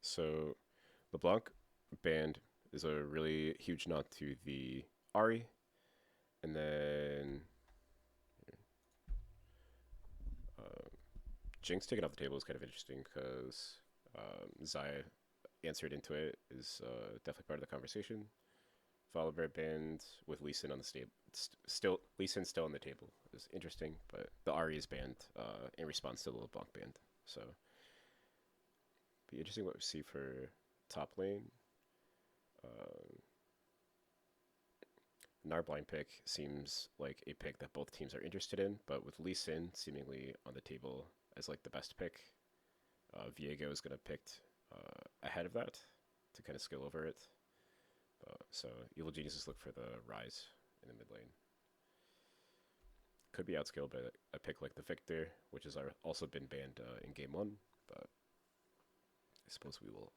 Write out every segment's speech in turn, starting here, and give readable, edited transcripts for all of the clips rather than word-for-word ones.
So LeBlanc band is a really huge nod to the Ari, and then uh, Jinx taken off the table is kind of interesting because Zaya answered into it is definitely part of the conversation. Volibear banned with Lee Sin on the table. Still, Lee Sin still on the table is interesting, but the Ari is banned in response to the LeBlanc band. So, be interesting what we see for top lane. Uh, Nar blind pick seems like a pick that both teams are interested in, but with Lee Sin seemingly on the table as like the best pick, Viego is going to pick ahead of that to kind of skill over it. So Evil Geniuses look for the Rise in the mid lane. Could be outskilled by a pick like the Victor, which has also been banned in game one, but I suppose we will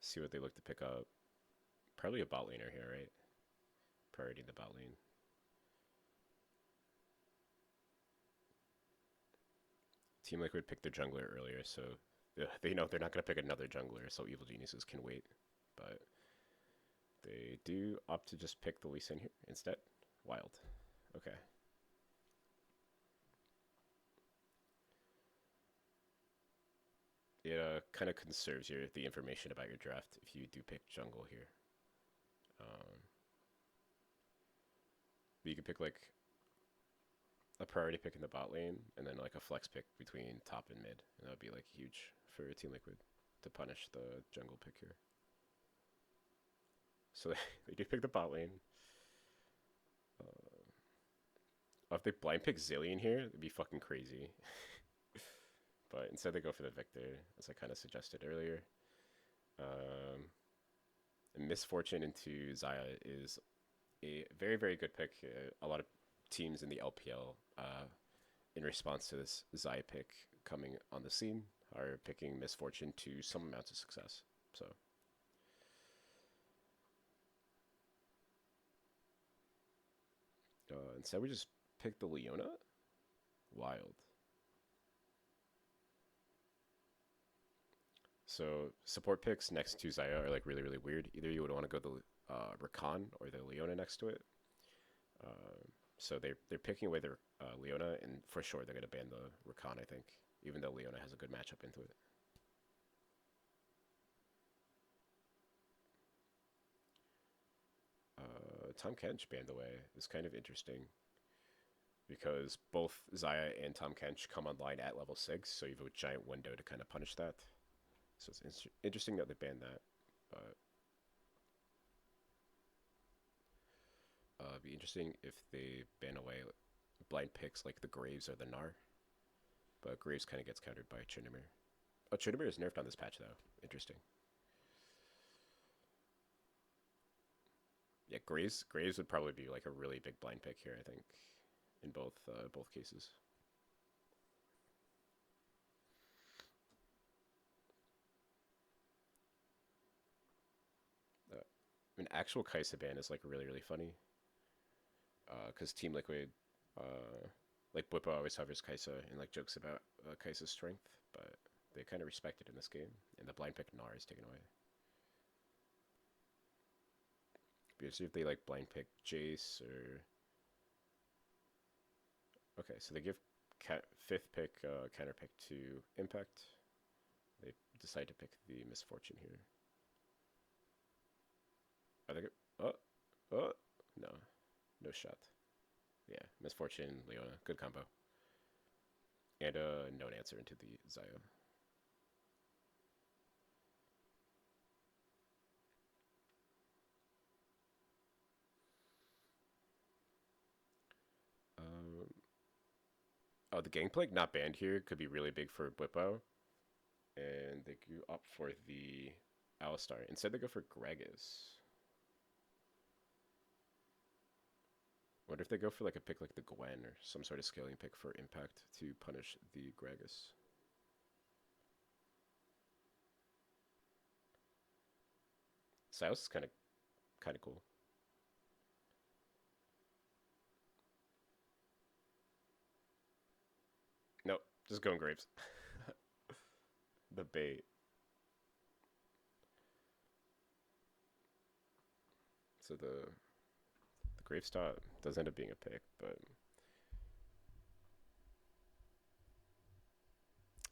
see what they look to pick up. Probably a bot laner here, right? Priority in the bot lane. Team Liquid picked their jungler earlier, so they know they're not going to pick another jungler, so Evil Geniuses can wait. But they do opt to just pick the Lee Sin here instead. Wild. Okay. It kind of conserves the information about your draft if you do pick jungle here. But you can pick like a priority pick in the bot lane and then like a flex pick between top and mid, and that would be like huge for Team Liquid to punish the jungle pick here. So they do pick the bot lane. If they blind pick Zillion here, it'd be fucking crazy. But instead they go for the Victor, as I kind of suggested earlier. Misfortune into Zaya is a very, very good pick. A lot of teams in the LPL, in response to this Zaya pick coming on the scene, are picking Misfortune to some amounts of success. So instead we just pick the Leona. Wild. So support picks next to Zaya are like really, really weird. Either you would want to go the Rakan or the Leona next to it. So they're picking away their Leona, and for sure they're gonna ban the Rakan. I think, even though Leona has a good matchup into it. Tom Kench banned away is kind of interesting because both Zaya and Tom Kench come online at level 6, so you have a giant window to kind of punish that. So it's interesting that they banned that, but it'd be interesting if they ban away blind picks like the Graves or the Gnar. But Graves kind of gets countered by Tryndamere. Oh, Tryndamere is nerfed on this patch though. Interesting. Yeah, Graves would probably be like a really big blind pick here, I think, in both cases. An actual Kai'Sa ban is like really, really funny because Team Liquid, like Bwipo always hovers Kai'Sa and like jokes about Kai'Sa's strength, but they kind of respect it in this game, and the blind pick Gnar is taken away. But see if they like blind pick Jace or okay, so they give fifth pick counter pick to Impact. They decide to pick the Misfortune here. Are they? Oh, oh, no, no shot. Yeah, Misfortune, Leona, good combo, and no answer into the Zaya. Um, oh, the Gangplank not banned here could be really big for Bwipo, and they go up for the Alistar. Instead, they go for Gragas. Wonder if they go for like a pick like the Gwen or some sort of scaling pick for Impact to punish the Gragas. Silas is kind of cool. Nope, just going Graves. The bait. So the Gravestop does end up being a pick, but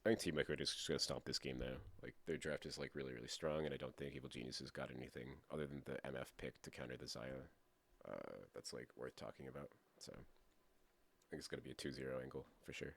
I think Team Liquid is just gonna stomp this game now. Like their draft is like really really strong, and I don't think Evil Genius has got anything other than the MF pick to counter the Zaya. That's like worth talking about. So I think it's gonna be a 2-0 angle for sure.